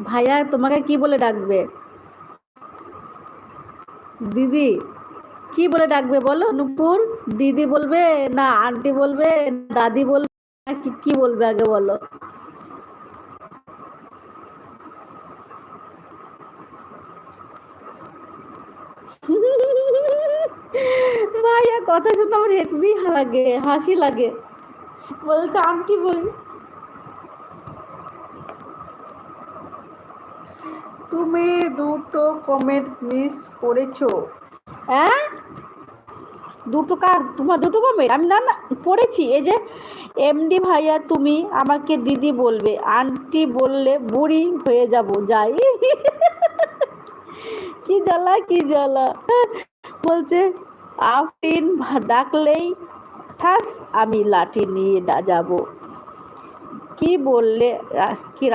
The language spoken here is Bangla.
ভাইয়া তোমাকে কি বলে ডাকবে? দিদি কি বলে ডাকবে বলো নূপুর? দিদি বলবে না আন্টি বলবে না দাদি বলবে, কি কি বলবে আগে বলো? ভাইয়া কথা শুনে আমার হেব্বি লাগে, হাসি লাগে। বলছে আন্টি বল। তুমি দুটো কমেন্ট মিস করেছো। হ্যাঁ, দুটো কার? তোমার দুটো কমেন্ট আমি না না পড়েছি। এই যে এমডি ভাইয়া তুমি আমাকে দিদি বলবে, আন্টি বললে বুড়ি হয়ে যাব যাই। কি জ্বালা কি জ্বালা। বলছে আফরিন ডাকলেই ঠাস আমি লাঠি নিয়ে যাব। কি বললে? কি